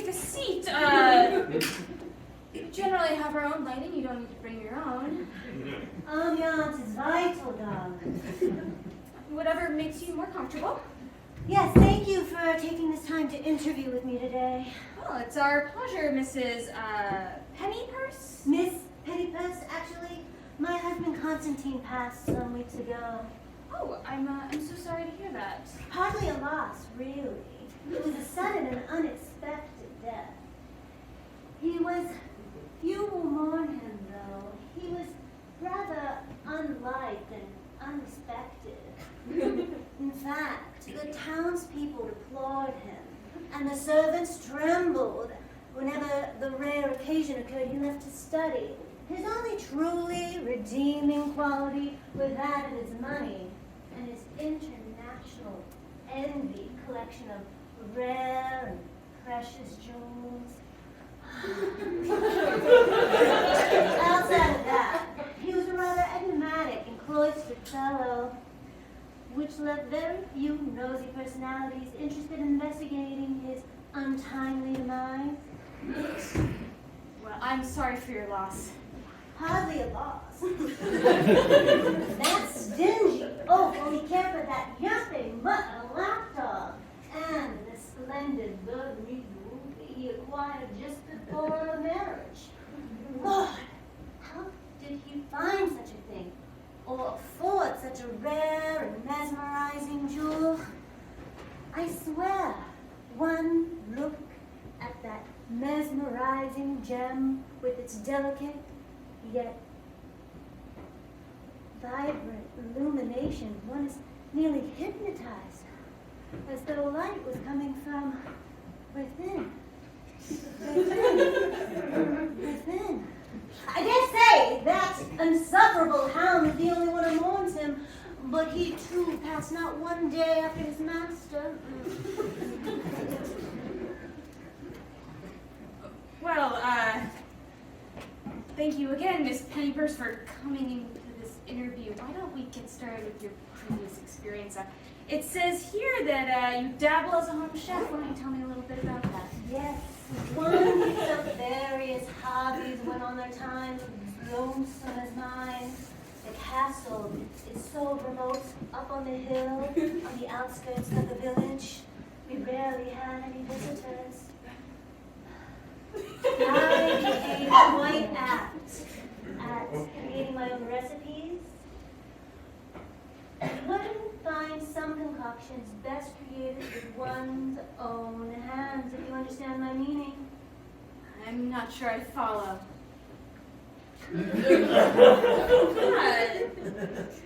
take a seat. We generally have our own lighting. You don't need to bring your own. Ambiance is vital, darling. Whatever makes you more comfortable. Yes, thank you for taking this time to interview with me today. Well, it's our pleasure, Mrs. Pennypurse. Miss Pennypurse, actually, my husband Constantine passed some weeks ago. Oh, I'm so sorry to hear that. Hardly a loss, really. It was a sudden and unexpected death. He was, few will mourn him though. He was rather unliked and unrespected. In fact, the townspeople deplored him, and the servants trembled whenever the rare occasion occurred he left to study. His only truly redeeming quality was that of his money and his international envied collection of rare and precious jewels. Outside of that, he was a rather enigmatic and cloistered fellow, which left very few nosy personalities interested in investigating his untimely demise. Well, I'm sorry for your loss. Hardly a loss. That stingy oaf only cared for that yapping mutt of a lapdog and the splendid Burr he acquired just before the marriage. Lord, how did he find such a thing, or afford such a rare and mesmerizing jewel? I swear, one look at that mesmerizing gem with its delicate yet vibrant illumination, one is nearly hypnotized, as though light was coming from within. Within. I dare say that insufferable hound is the only one who mourns him, but he too passed not one day after his master. Well, thank you again, Miss Pennypurse, for coming into this interview. Why don't we get started with your previous experience? It says here that you dabble as a home chef. Why don't you tell me a little bit about that? Yes, one of various hobbies went on their time, lonesome as mine. The castle is so remote, up on the hill, on the outskirts of the village. We rarely had any visitors. I became quite apt at creating my own recipes. Wouldn't find some concoctions best created with one's own hands, if you understand my meaning. I'm not sure I follow.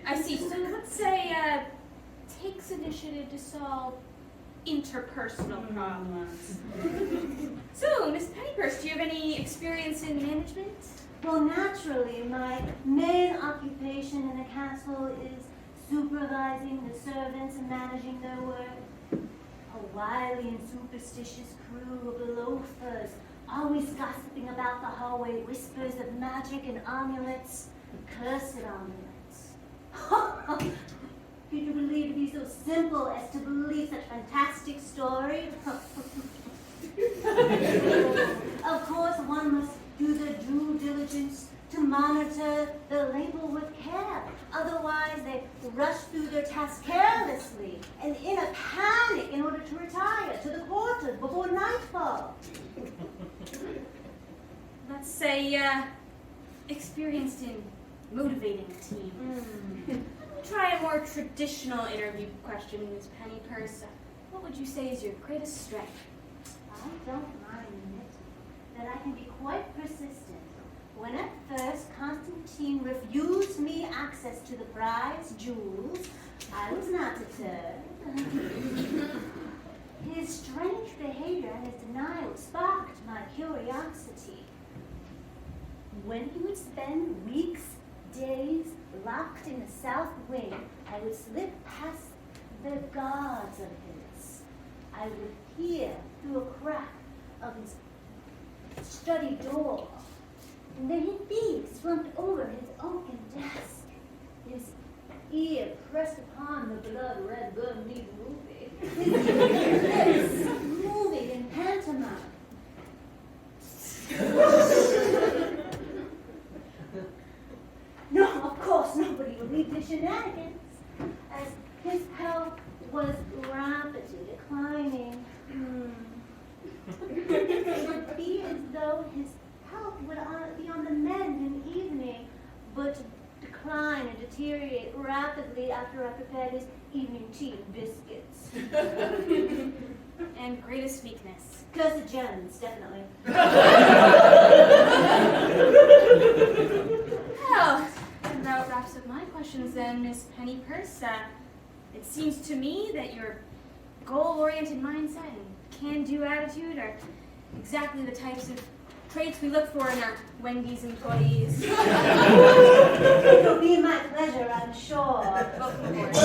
I see. So let's say takes initiative to solve interpersonal problems. So, Miss Pennypurse, do you have any experience in management? Well, naturally, my main occupation in the castle is supervising the servants and managing their work. A wily and superstitious crew of loafers, always gossiping about the hallway, whispers of magic and amulets, cursed amulets. Could you believe to be so simple as to believe such fantastic stories? Of course, one must do the due diligence to monitor the label with care. Otherwise, they rush through their tasks carelessly and in a panic in order to retire to the quarters before nightfall. Let's say experienced in motivating a team. Try a more traditional interview question, Miss Pennypurse. What would you say is your greatest strength? I don't mind admitting that I can be quite persistent. When at first Constantine refused me access to the prize jewels, I was not deterred. His strange behavior and his denial sparked my curiosity. When he would spend weeks, days, locked in the south wing, I would slip past the guards of his. I would peer through a crack of his study door, and there he'd be, slumped over his oaken desk, his ear pressed upon the blood-red Burmese movie, his lips moving in pantomime, was rapidly declining. It would be as though his health would be on the mend in the evening, but decline and deteriorate rapidly after I prepared his evening tea and biscuits. And greatest weakness? Cursed gems, definitely. Well, that about wraps up my questions then, Miss Pennypurse. It seems to me that your goal-oriented mindset and can-do attitude are exactly the types of traits we look for in our Wendy's employees. It'll be my pleasure, I'm sure. Welcome aboard.